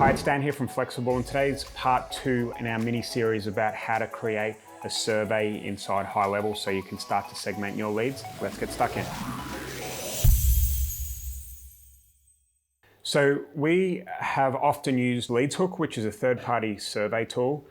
Hi, it's Dan here from Flexxable, and today's part 2 in our mini-series about how to create a survey inside High Level so you can start to segment your leads. Let's get stuck in. So we have often used LeadsHook, which is a third-party survey tool,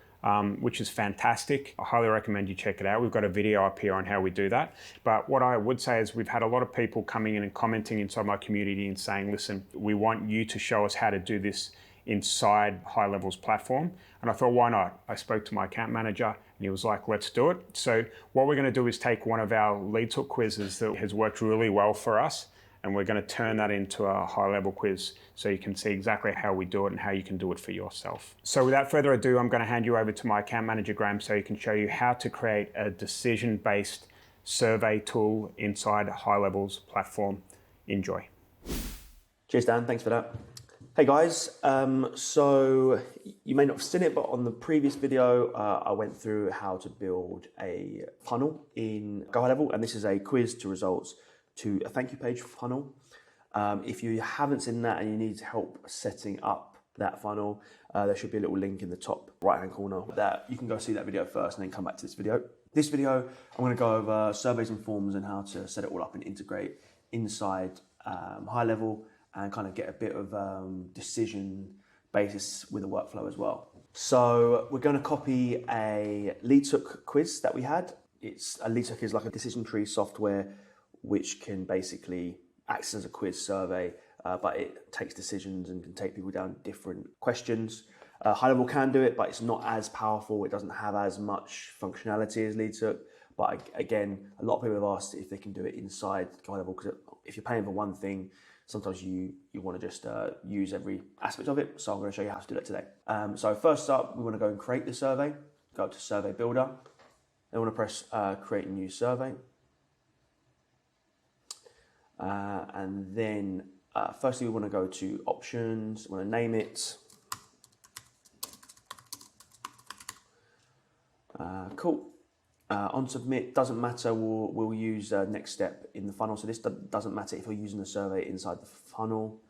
which is fantastic. I highly recommend you check it out. We've got a video up here on how we do that. But what I would say is we've had a lot of people coming in and commenting inside my community and saying, listen, we want you to show us how to do this inside High Level's platform. And I thought, why not? I spoke to my account manager and he was like, let's do it. So what we're going to do is take one of our LeadsHook quizzes that has worked really well for us, and we're going to turn that into a High Level quiz so you can see exactly how we do it and how you can do it for yourself. So without further ado, I'm going to hand you over to my account manager, Graham, so he can show you how to create a decision-based survey tool inside High Level's platform. Enjoy. Cheers, Dan. Thanks for that. Hey guys, so you may not have seen it, but on the previous video, I went through how to build a funnel in Go High Level, and this is a quiz to results to a thank you page funnel. If you haven't seen that and you need help setting up that funnel, there should be a little link in the top right-hand corner that you can go see that video first and then come back to this video. This video, I'm going to go over surveys and forms and how to set it all up and integrate inside High Level and kind of get a bit of decision basis with the workflow as well. So we're going to copy a LeadsHook quiz that we had. LeadsHook is like a decision tree software which can basically act as a quiz survey, but it takes decisions and can take people down different questions. High Level can do it, but it's not as powerful. It doesn't have as much functionality as LeadsHook. But again, a lot of people have asked if they can do it inside High Level, because if you're paying for one thing, sometimes you want to just use every aspect of it. So I'm going to show you how to do that today. So first up, we want to go and create the survey. Go to Survey Builder. Then we want to press Create a New Survey. And then firstly, we want to go to Options. We want to name it. Cool. On Submit, doesn't matter, we'll use next step in the funnel. So this doesn't matter if you're using the survey inside the funnel.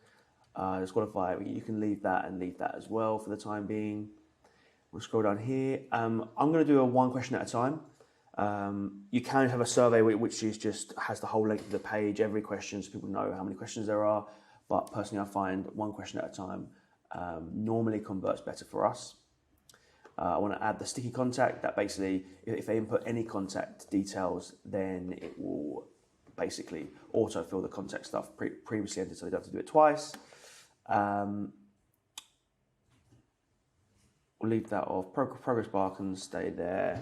Disqualify, you can leave that and leave that as well for the time being. We'll scroll down here. I'm going to do a one question at a time. You can have a survey which is just has the whole length of the page, every question, so people know how many questions there are. But personally, I find one question at a time normally converts better for us. I want to add the sticky contact. That basically, if they input any contact details, then it will basically autofill the contact stuff previously entered, so they don't have to do it twice. We'll leave that off. Progress bar can stay there.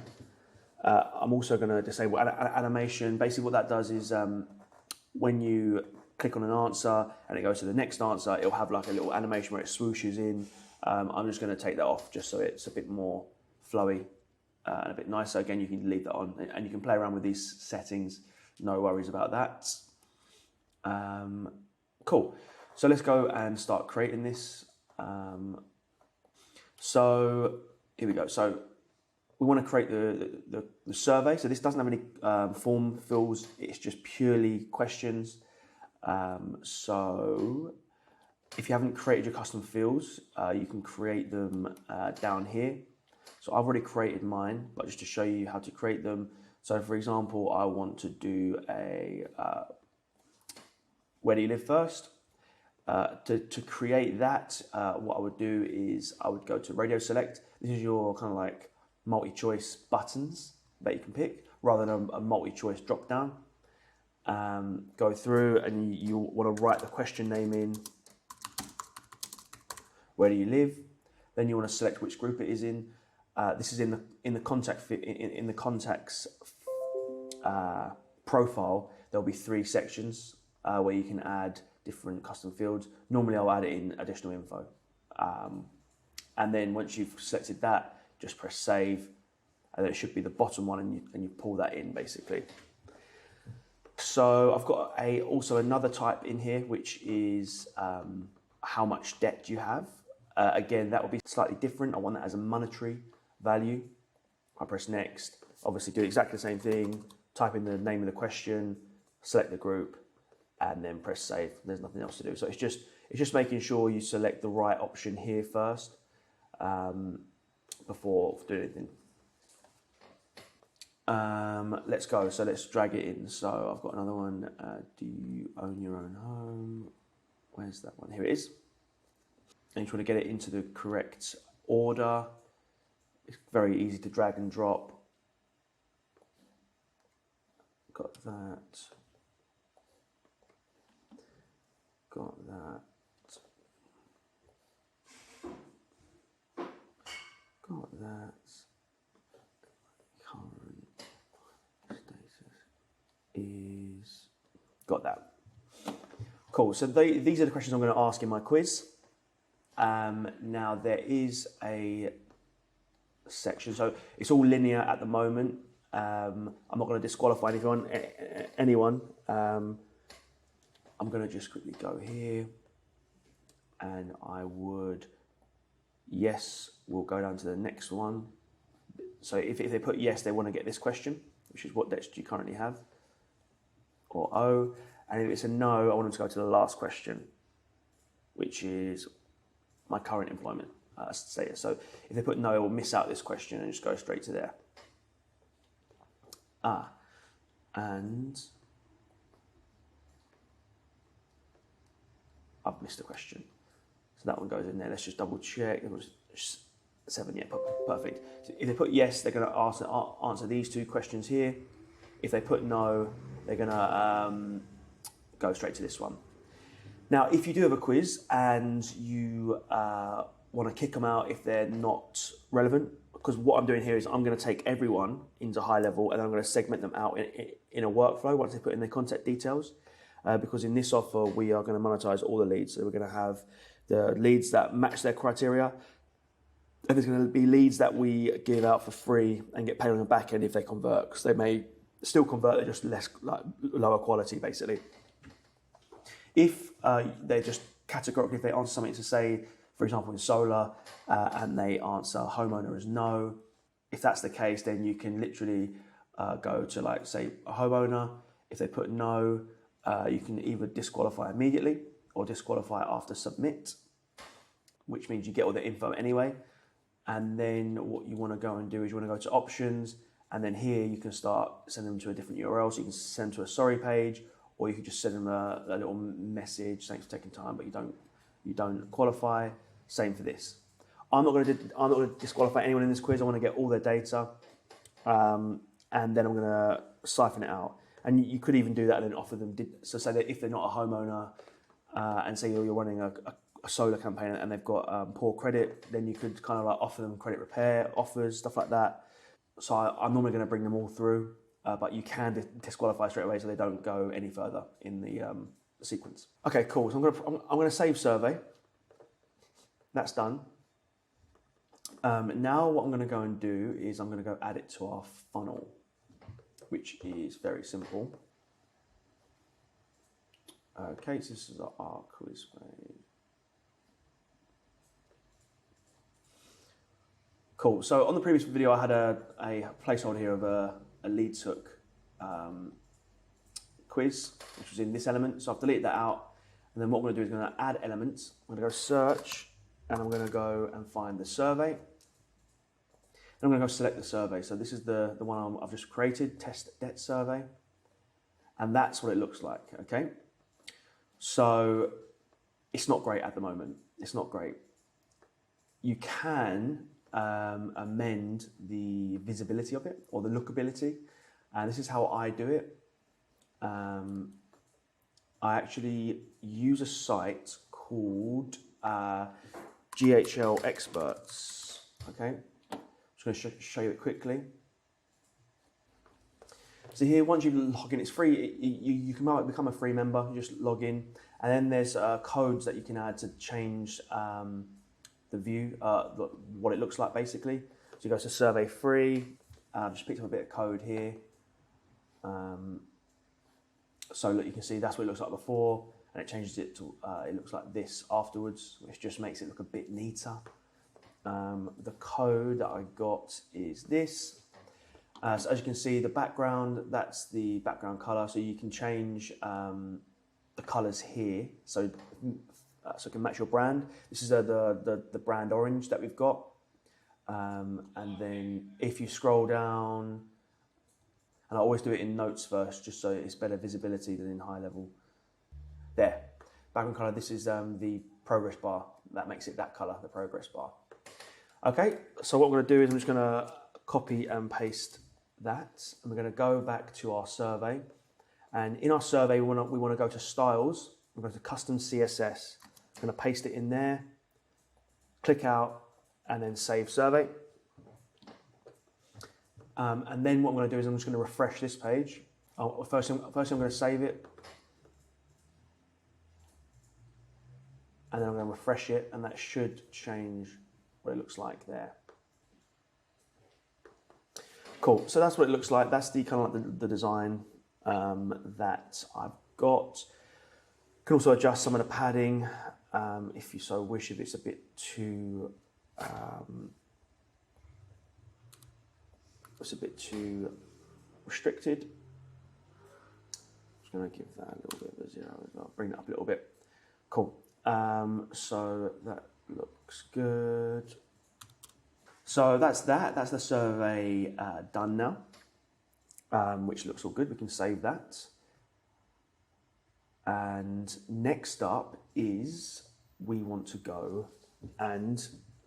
I'm also going to disable animation. Basically what that does is when you click on an answer and it goes to the next answer, it'll have like a little animation where it swooshes in. I'm just going to take that off just so it's a bit more flowy and a bit nicer. Again, you can leave that on and you can play around with these settings. No worries about that. Cool. So let's go and start creating this. So here we go. So we want to create the survey. So this doesn't have any form fills. It's just purely questions. So if you haven't created your custom fields, you can create them down here. So I've already created mine, but just to show you how to create them. So for example, I want to do a where do you live first? To create that, what I would do is I would go to Radio Select. This is your kind of like multi-choice buttons that you can pick rather than a multi-choice drop down. Go through and you want to write the question name in. Where do you live? Then you want to select which group it is in. This is in the contacts profile. There'll be 3 sections where you can add different custom fields. Normally, I'll add it in additional info, and then once you've selected that, just press save, and then it should be the bottom one, and you pull that in basically. So I've got also another type in here, which is how much debt you have. Again, that will be slightly different. I want that as a monetary value. I press next. Obviously do exactly the same thing. Type in the name of the question, select the group, and then press save. There's nothing else to do. So It's just making sure you select the right option here first before doing anything. Let's go. So let's drag it in. So I've got another one. Do you own your own home? Where's that one? Here it is. And you just want to get it into the correct order. It's very easy to drag and drop. Got that. Got that. Got that. Current status is... Got that. Cool. So these are the questions I'm going to ask in my quiz. Now there is a section, so it's all linear at the moment. I'm not going to disqualify anyone. I'm going to just quickly go here, and I would, yes, we'll go down to the next one. So if they put yes, they want to get this question, which is what debts do you currently have, or O. And if it's a no, I want them to go to the last question, which is my current employment status. So if they put no, it will miss out this question and just go straight to there. And I've missed a question. So that one goes in there. Let's just double check. It was 7, yeah, perfect. So if they put yes, they're going to answer these 2 questions here. If they put no, they're going to go straight to this one. Now, if you do have a quiz and you want to kick them out if they're not relevant, because what I'm doing here is I'm going to take everyone into high level and I'm going to segment them out in a workflow once they put in their contact details. Because in this offer, we are going to monetize all the leads. So we're going to have the leads that match their criteria. And there's going to be leads that we give out for free and get paid on the back end if they convert, because they may still convert, they're just less, like, lower quality, basically. If they're just categorically, if they answer something to say, for example, in solar, and they answer homeowner as no, if that's the case, then you can literally go to, like, say, a homeowner. If they put no, you can either disqualify immediately or disqualify after submit, which means you get all the info anyway. And then what you want to go and do is you want to go to options, and then here you can start sending them to a different URL. So you can send them to a sorry page, or you can just send them a little message, thanks for taking time, but you don't qualify. Same for this. I'm not going to disqualify anyone in this quiz. I want to get all their data, and then I'm going to siphon it out. And you could even do that and then offer them. So say that if they're not a homeowner, and say you're running a solar campaign and they've got poor credit, then you could kind of like offer them credit repair offers, stuff like that. So I'm normally going to bring them all through, but you can disqualify straight away so they don't go any further in the sequence. Okay, cool. So I'm going to save survey. That's done. Now what I'm going to go and do is I'm going to go add it to our funnel, which is very simple. Okay, so this is our quiz page. Cool. So on the previous video, I had a placeholder here of a leads hook quiz, which was in this element. So I've deleted that out. And then what I'm going to do is I'm going to add elements. I'm going to go search, and I'm going to go and find the survey. And I'm going to go select the survey. So this is the one I've just created, test debt survey. And that's what it looks like, okay? So it's not great at the moment. It's not great. You can amend the visibility of it or the lookability. And this is how I do it. I actually use a site called GHL Experts, okay? I'm just going to show you it quickly. So here, once you log in, it's free. You can become a free member. You just log in, and then there's codes that you can add to change the view, what it looks like basically. So you go to survey free. Just picked up a bit of code here. So look, you can see that's what it looks like before, and it changes it to it looks like this afterwards, which just makes it look a bit neater. The code that I got is this. So as you can see, the background, that's the background color. So you can change the colors here. So so it can match your brand. This is the brand orange that we've got. And then if you scroll down, and I always do it in notes first, just so it's better visibility than in high level. There, background color, this is the progress bar. That makes it that color, the progress bar. Okay, so what we're gonna do is I'm just gonna copy and paste that. And we're gonna go back to our survey. And in our survey, we wanna go to styles, we're going to custom CSS. I'm gonna paste it in there, click out, and then save survey. And then what I'm going to do is I'm just going to refresh this page. First, I'm going to save it. And then I'm going to refresh it, and that should change what it looks like there. Cool, so that's what it looks like. That's the kind of like the design that I've got. You can also adjust some of the padding if you so wish, if it's a bit too restricted. Just going to give that a little bit of a 0 as well, bring that up a little bit. Cool. So that looks good. So that's that. That's the survey done now, which looks all good. We can save that. And next up is we want to go and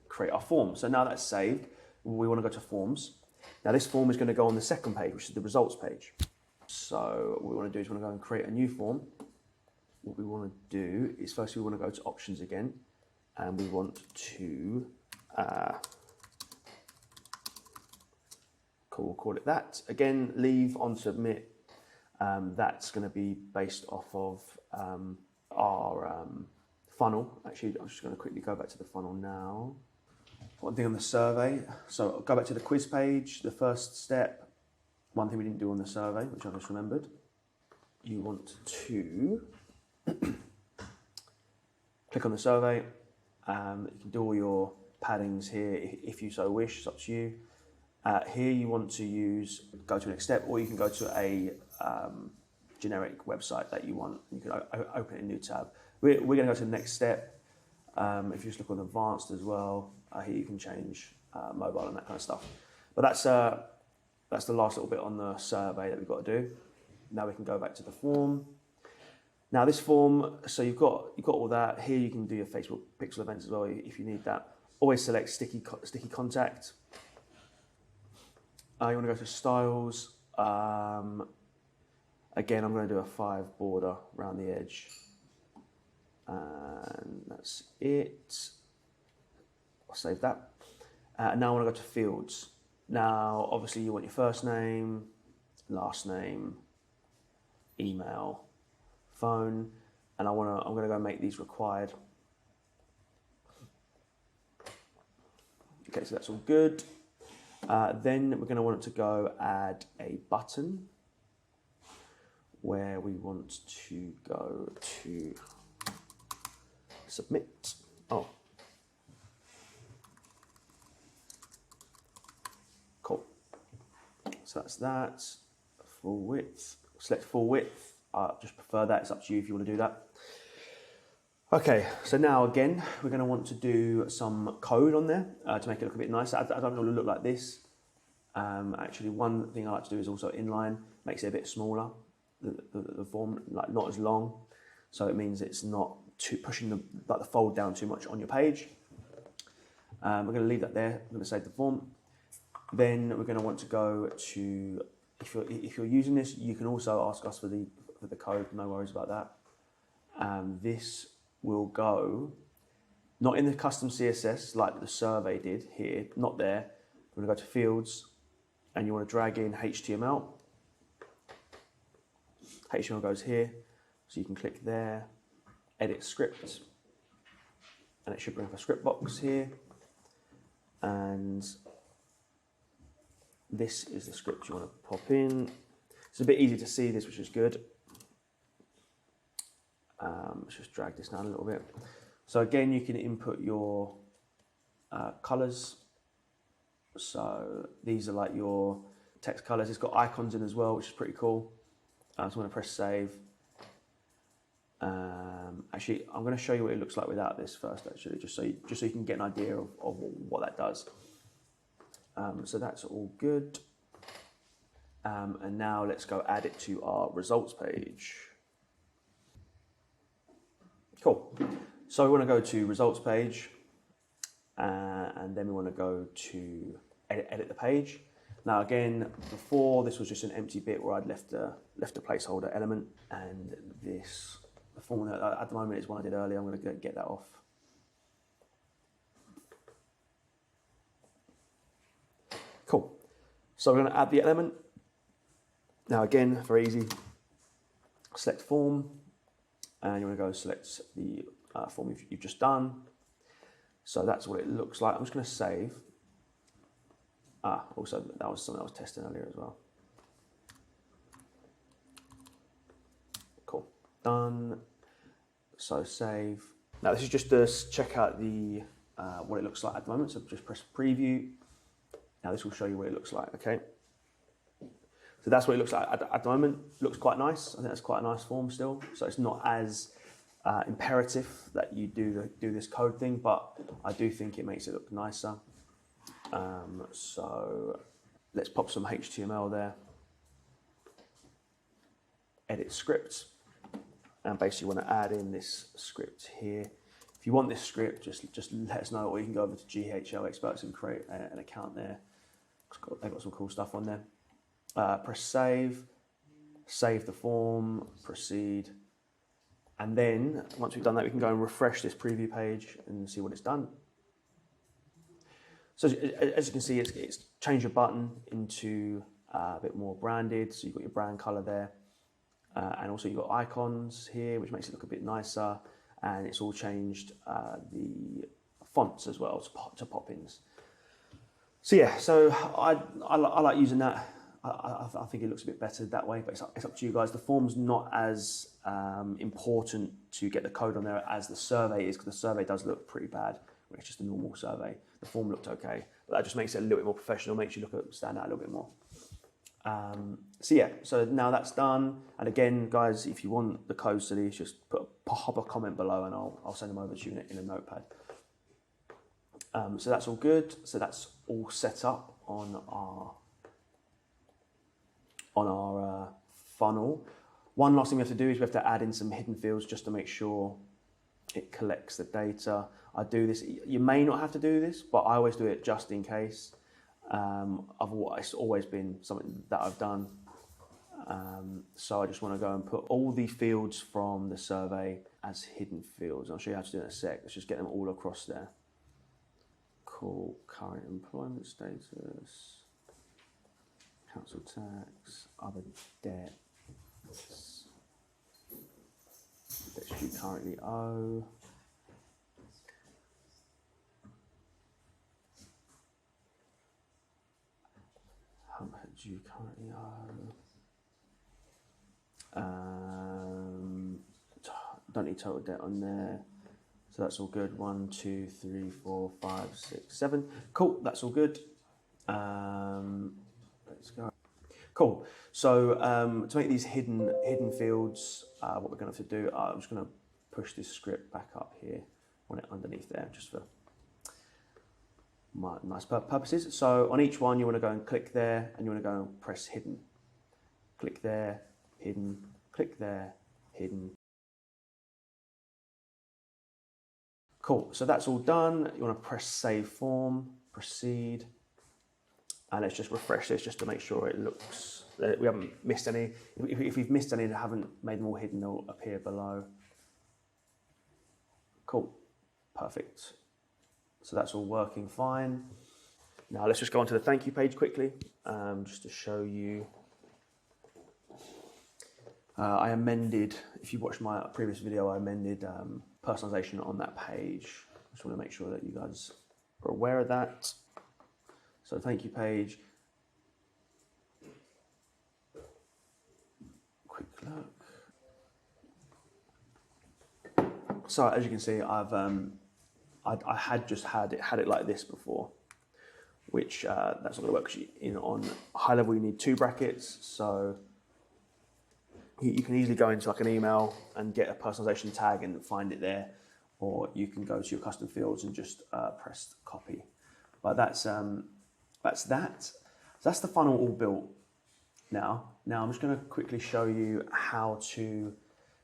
create our form. So now that's saved, we want to go to forms. Now this form is going to go on the second page, which is the results page. So what we want to do is we want to go and create a new form. What we want to do is first we want to go to options again, and we want to we'll call it that. Again, leave on submit. That's going to be based off of our funnel. Actually, I'm just going to quickly go back to the funnel now. One thing on the survey. So I'll go back to the quiz page. The first step, one thing we didn't do on the survey, which I just remembered. You want to click on the survey. You can do all your paddings here if you so wish. It's up to you. Here you want to go to the next step, or you can go to a generic website that you want. You can open it in a new tab. We're going to go to the next step. If you just look on advanced as well, here you can change mobile and that kind of stuff. But that's the last little bit on the survey that we've got to do. Now we can go back to the form. Now this form, so you've got all that. Here you can do your Facebook pixel events as well if you need that. Always select sticky contact. You want to go to styles. Again, I'm going to do a 5 border around the edge. And that's it. I'll save that. Now I want to go to fields. Now, obviously you want your first name, last name, email, phone, and I'm going to go make these required. Okay, so that's all good. Then we're going to want it to go add a button where we want to go to submit. Oh, cool. So that's that. Full width. Select full width. I just prefer that. It's up to you if you want to do that. Okay, so now again, we're going to want to do some code on there to make it look a bit nicer. I don't want it to look like this. Actually, one thing I like to do is also inline. Makes it a bit smaller. The form, like not as long, so it means it's not too pushing the fold down too much on your page. We're going to leave that there. I'm going to save the form. Then we're going to want to go to, if you're using this, you can also ask us for the code. No worries about that. This will go not in the custom CSS like the survey did here. Not there. We're going to go to fields, and you want to drag in HTML. HTML goes here, so you can click there, edit script, and it should bring up a script box here. And this is the script you want to pop in. It's a bit easy to see this, which is good. Let's just drag this down a little bit. So again, you can input your colors. So these are like your text colors. It's got icons in as well, which is pretty cool. So I'm going to press save. Actually, I'm going to show you what it looks like without this first, actually, just so you can get an idea of what that does. So that's all good. And now let's go add it to our results page. Cool. So we want to go to results page, and then we want to go to edit the page. Now again, before this was just an empty bit where I'd left a placeholder element, and this the formula at the moment is one I did earlier. I'm going to get that off. Cool. So we're going to add the element. Now again, very easy. Select form, and you want to go select the form you've just done. So that's what it looks like. I'm just going to save. Also that was something I was testing earlier as well. Cool, done. So save. Now this is just to check out the what it looks like at the moment. So just press preview. Now this will show you what it looks like. Okay. So that's what it looks like at the moment. Looks quite nice. I think that's quite a nice form still. So it's not as imperative that you do this code thing, but I do think it makes it look nicer. So let's pop some HTML there. Edit script, and basically want to add in this script here. If you want this script, just let us know, or you can go over to GHL Experts and create an account there. They've got some cool stuff on there. Press save the form, proceed, and then once we've done that, we can go and refresh this preview page and see what it's done. So as you can see, it's changed your button into a bit more branded. So you've got your brand color there, and also you've got icons here, which makes it look a bit nicer. And it's all changed the fonts as well to pop-ins. So yeah, so I like using that. I think it looks a bit better that way, but it's up to you guys. The form's not as important to get the code on there as the survey is, because the survey does look pretty bad when it's just a normal survey. The form looked okay, but that just makes it a little bit more professional, makes you stand out a little bit more. So yeah, so now that's done. And again, guys, if you want the codes to these, just pop a comment below and I'll send them over to you in a notepad. So that's all good. So that's all set up on our funnel. One last thing we have to do is we have to add in some hidden fields just to make sure it collects the data. I do this, you may not have to do this, but I always do it just in case. It's always been something that I've done. So I just want to go and put all the fields from the survey as hidden fields. I'll show you how to do it in a sec. Let's just get them all across there. Cool, current employment status, council tax, other debts, debts you currently owe. How much do you currently owe? Don't need total debt on there. So that's all good. 1, 2, 3, 4, 5, 6, 7. Cool, that's all good. Let's go. Cool. So to make these hidden fields, what we're going to have to do, I'm just going to push this script back up here, want it underneath there, just for my nice purposes. So on each one, you want to go and click there, and you want to go and press hidden. Click there, hidden. Click there, hidden. Cool, so that's all done. You want to press save form, proceed, and let's just refresh this just to make sure it looks, that we haven't missed any. If we've missed any that haven't made them all hidden, they'll appear below. Cool, perfect. So that's all working fine. Now let's just go onto the thank you page quickly, just to show you. I amended, if you watched my previous video, I amended personalization on that page. I just want to make sure that you guys are aware of that. So thank you page. Quick look. So as you can see, I had it like this before, which that's not going to work. On high level, you need 2 brackets. So you can easily go into like an email and get a personalization tag and find it there, or you can go to your custom fields and just press copy. But that's that. So that's the funnel all built. Now I'm just going to quickly show you how to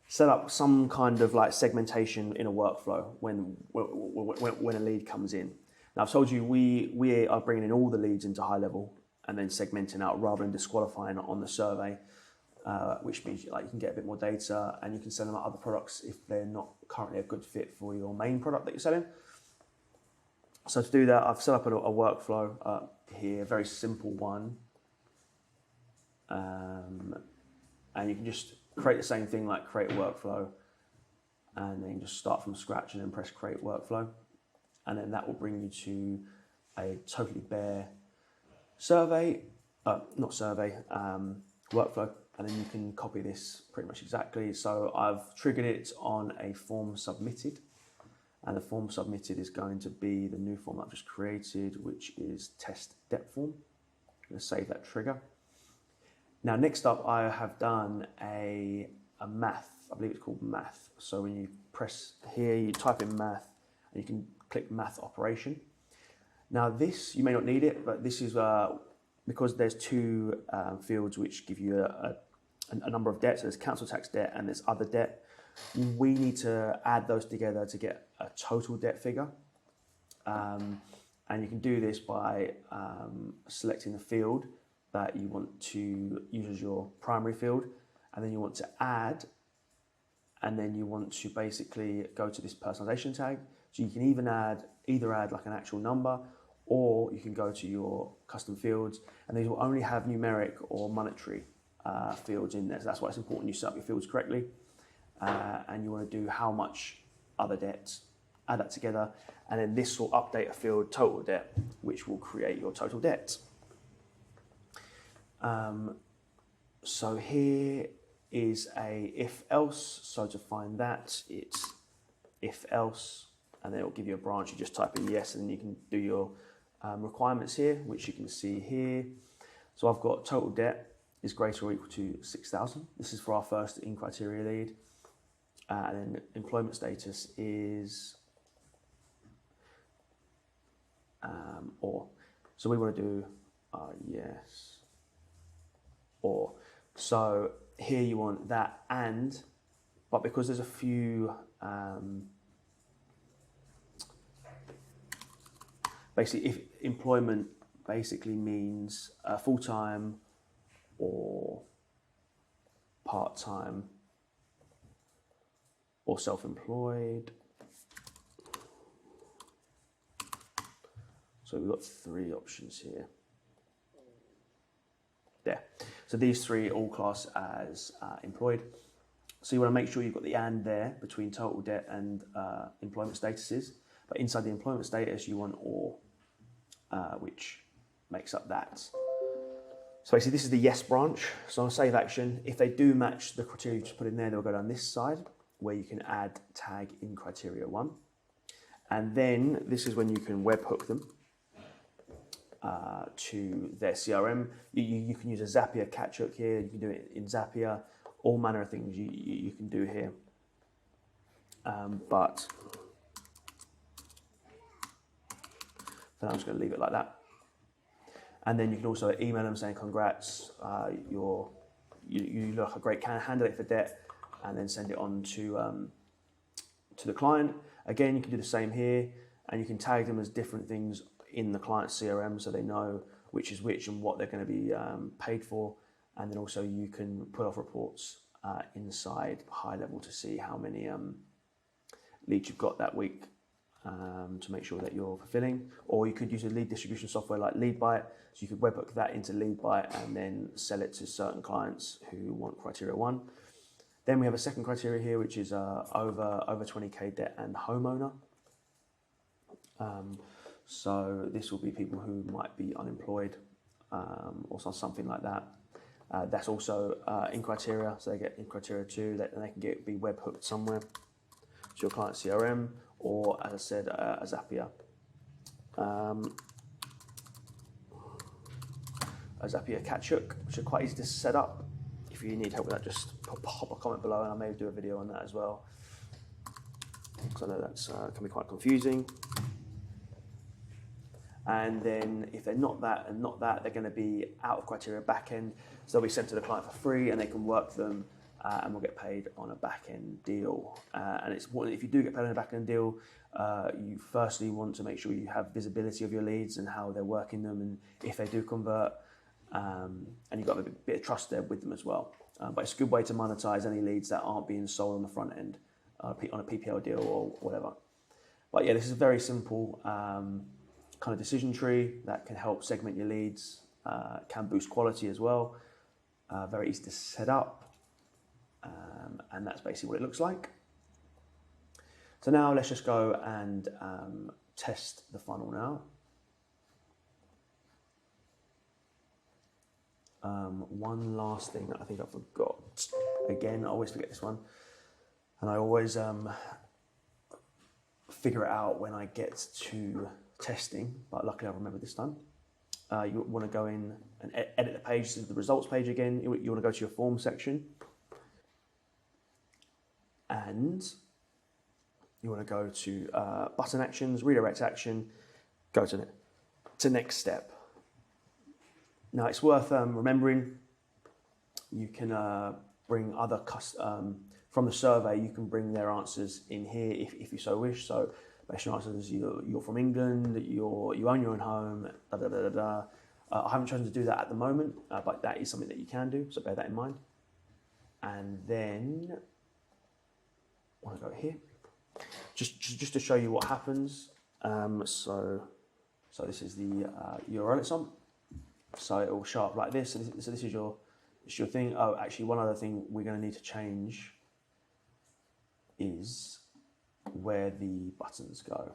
set up some kind of like segmentation in a workflow when a lead comes in. Now I've told you we are bringing in all the leads into high level and then segmenting out rather than disqualifying on the survey, which means like you can get a bit more data and you can send them out other products if they're not currently a good fit for your main product that you're selling. So to do that, I've set up a workflow here, a very simple one. And you can just create the same thing like create a workflow, and then just start from scratch and then press create workflow. And then that will bring you to a totally bare survey, workflow. And then you can copy this pretty much exactly. So I've triggered it on a form submitted, and the form submitted is going to be the new form I've just created, which is test depth form. I'm going to save that trigger. Now, next up, I have done a math. I believe it's called math. So when you press here, you type in math, and you can click math operation. Now this, you may not need it, but this is because there's two fields which give you a number of debts. So there's council tax debt and there's other debt. We need to add those together to get a total debt figure. And you can do this by selecting the field that you want to use as your primary field, and then you want to add, and then you want to basically go to this personalization tag. So you can either add like an actual number, or you can go to your custom fields, and these will only have numeric or monetary fields in there. So that's why it's important you set up your fields correctly, and you want to do how much other debts, add that together, and then this will update a field total debt, which will create your total debt. So here is a if else. So to find that, it's if else, and then it'll give you a branch. You just type in yes, and then you can do your requirements here, which you can see here. So I've got total debt is greater or equal to 6,000. This is for our first in criteria lead. And then employment status is or. So we want to do yes. Or. So here you want that and, but because there's a few, basically if employment basically means full-time or part-time or self-employed. So we've got three options here. There. So these three all class as employed. So you want to make sure you've got the and there between total debt and employment statuses. But inside the employment status, you want or, which makes up that. So basically, this is the yes branch. So on save action, if they do match the criteria you just put in there, they'll go down this side where you can add tag in criteria 1. And then this is when you can webhook them to their CRM. You can use a Zapier catch hook here. You can do it in Zapier. All manner of things you can do here. But then I'm just going to leave it like that. And then you can also email them saying congrats, you look like a great candidate for debt, and then send it on to the client. Again, you can do the same here, and you can tag them as different things in the client's CRM so they know which is which and what they're going to be paid for. And then also you can put off reports inside high level to see how many leads you've got that week to make sure that you're fulfilling. Or you could use a lead distribution software like Leadbyte, so you could webhook that into Leadbyte and then sell it to certain clients who want criteria 1. Then we have a second criteria here, which is over 20k debt and homeowner. So this will be people who might be unemployed or something like that. That's also in criteria, so they get in criteria 2, and they can be webhooked somewhere to your client CRM, or as I said, a Zapier. A Zapier catch hook, which are quite easy to set up. if you need help with that, just pop a comment below and I may do a video on that as well. Because I know that's can be quite confusing. And then if they're not that and not that, they're going to be out of criteria backend. So they'll be sent to the client for free and they can work them and we'll get paid on a back-end deal. And it's important, if you do get paid on a back-end deal, you firstly want to make sure you have visibility of your leads and how they're working them and if they do convert. And you've got a bit of trust there with them as well. But it's a good way to monetize any leads that aren't being sold on the front end on a PPL deal or whatever. But yeah, this is a very simple kind of decision tree that can help segment your leads, can boost quality as well. Very easy to set up. And that's basically what it looks like. So now let's just go and test the funnel now. One last thing that I think I forgot. Again, I always forget this one. And I always figure it out when I get to testing, but luckily I remember this time. You want to go in and edit the page. This is the results page again. You want to go to your form section. And you want to go to button actions, redirect action, go to next step. Now it's worth remembering you can bring other from the survey, you can bring their answers in here if you so wish. So based on answers, you're from England, you own your own home, da da da da da. I haven't chosen to do that at the moment, but that is something that you can do, so bear that in mind. And then I want to go here, just to show you what happens. So this is the URL it's on. So it will show up like this. So this is your thing. Oh, actually, one other thing we're going to need to change is where the buttons go.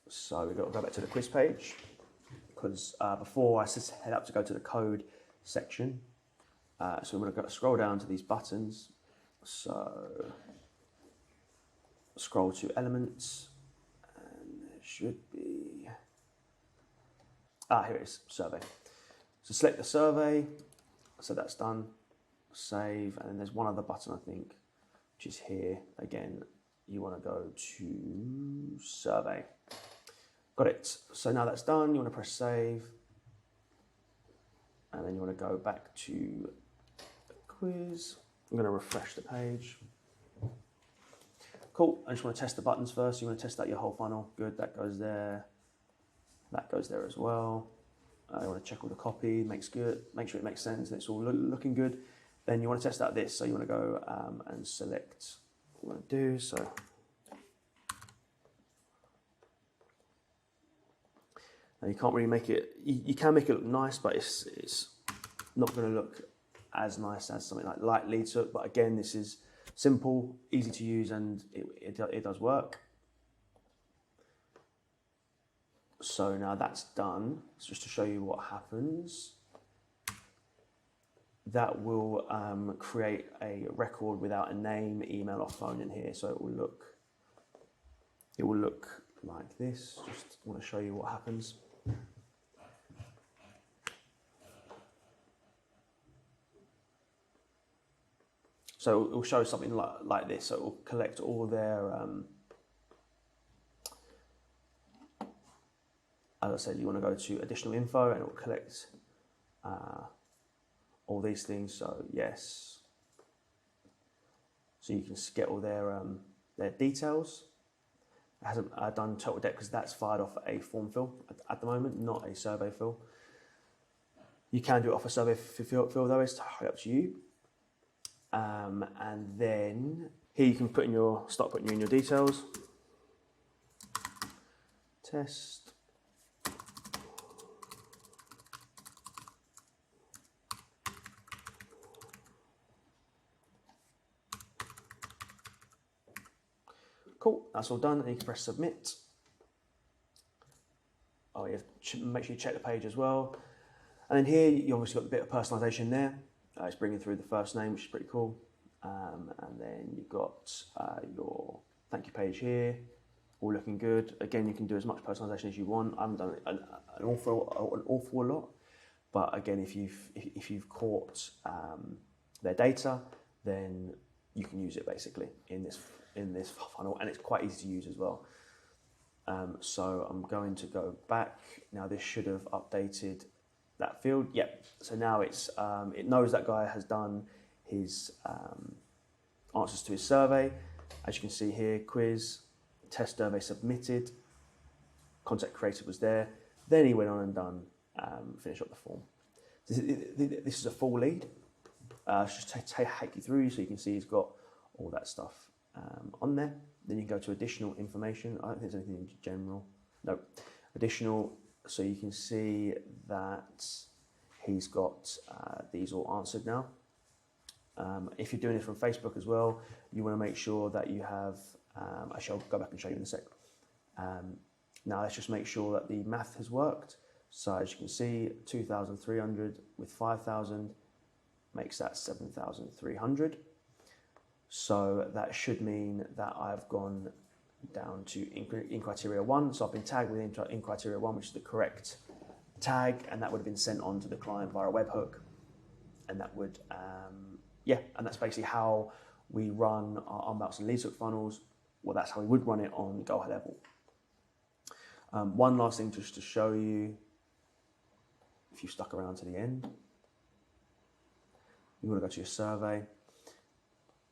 So we've got to go back to the quiz page because before I set up to go to the code section. So we're going to scroll down to these buttons. So scroll to elements and there should be, here it is, survey. So select the survey, so that's done, save, and then there's one other button I think, which is here. Again, you want to go to survey. Got it. So now that's done, you want to press save, and then you want to go back to the quiz. I'm going to refresh the page. Cool, I just want to test the buttons first. You want to test out your whole funnel. Good, that goes there. That goes there as well. You want to check all the copy, make sure it makes sense and it's all looking good. Then you want to test out this. So you want to go and select what you want to do. So now you can't really make it, you can make it look nice, but it's not going to look as nice as something like lead hook. But again, this is simple, easy to use, and it does work. So now that's done. So just to show you what happens, that will create a record without a name, email, or phone in here. So it will look like this. Just want to show you what happens. So it will show something like this. So it will collect all their, as I said, you want to go to additional info and it will collect all these things. So yes. So you can get all their details. It hasn't done total debt because that's fired off a form fill at the moment, not a survey fill. You can do it off a survey fill though, it's entirely up to you. And then here you can start putting in your details. Test. Cool, that's all done, and you can press submit. Oh, you have to make sure you check the page as well. And then here you obviously got a bit of personalization there. It's bringing through the first name, which is pretty cool. And then you've got your thank you page here, all looking good. Again, you can do as much personalization as you want. I haven't done an awful lot, But again, if you've caught their data, then you can use it basically in this funnel, and it's quite easy to use as well. So I'm going to go back. Now this should have updated that field. Yep. So now it knows that guy has done his answers to his survey. As you can see here, quiz, test survey submitted, content created was there. Then he went on and done finish up the form. This is a full lead. Just take you through so you can see he's got all that stuff on there. Then you can go to additional information. I don't think there's anything in general. No, additional. So you can see that he's got these all answered now. If you're doing it from Facebook as well, you want to make sure that you have, actually I'll go back and show you in a sec. Now let's just make sure that the math has worked. So as you can see, 2,300 with 5,000 makes that 7,300. So that should mean that I've gone down to in criteria 1. So I've been tagged with in criteria 1, which is the correct tag, and that would have been sent on to the client via a webhook. And that would, and that's basically how we run our unbounce and lead hook funnels. Well, that's how we would run it on Go High Level. One last thing just to show you, if you stuck around to the end, you want to go to your survey.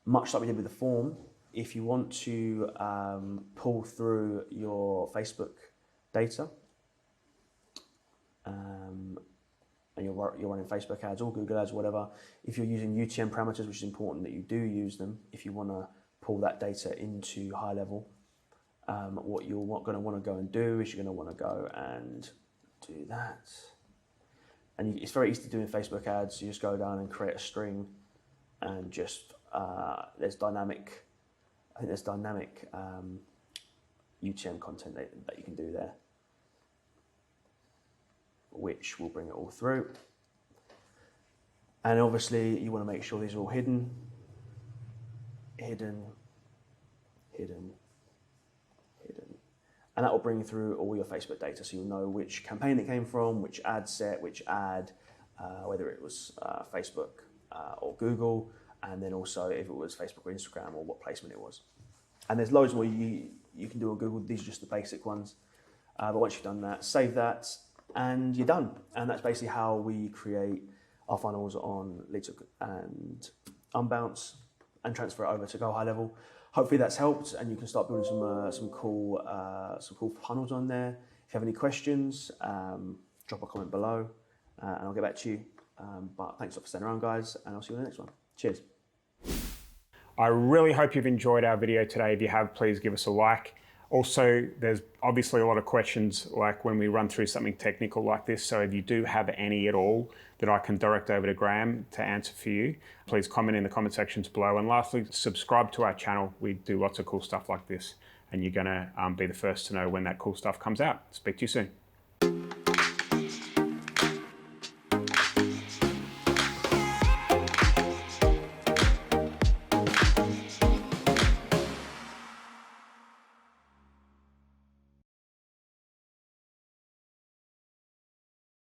Much like we did with the form, if you want to pull through your Facebook data, and you're running Facebook ads or Google ads, whatever, if you're using UTM parameters, which is important that you do use them, if you want to pull that data into High Level, what you're going to want to go and do is you're going to want to go and do that. And it's very easy to do in Facebook ads. You just go down and create a string, and just there's dynamic UTM content that you can do there, which will bring it all through. And obviously you want to make sure these are all hidden. And that will bring through all your Facebook data, so you'll know which campaign it came from, which ad set, which ad, whether it was Facebook or Google, and then also if it was Facebook or Instagram, or what placement it was. And there's loads more you can do on Google. These are just the basic ones. But once you've done that, save that, and you're done. And that's basically how we create our funnels on Lead Hook and Unbounce and transfer it over to Go High Level. Hopefully that's helped, and you can start building some cool funnels on there. If you have any questions, drop a comment below, and I'll get back to you. But thanks a lot for staying around, guys, and I'll see you in the next one. Cheers. I really hope you've enjoyed our video today. If you have, please give us a like. Also, there's obviously a lot of questions like when we run through something technical like this. So if you do have any at all that I can direct over to Graham to answer for you, please comment in the comment sections below. And lastly, subscribe to our channel. We do lots of cool stuff like this, and you're gonna be the first to know when that cool stuff comes out. Speak to you soon.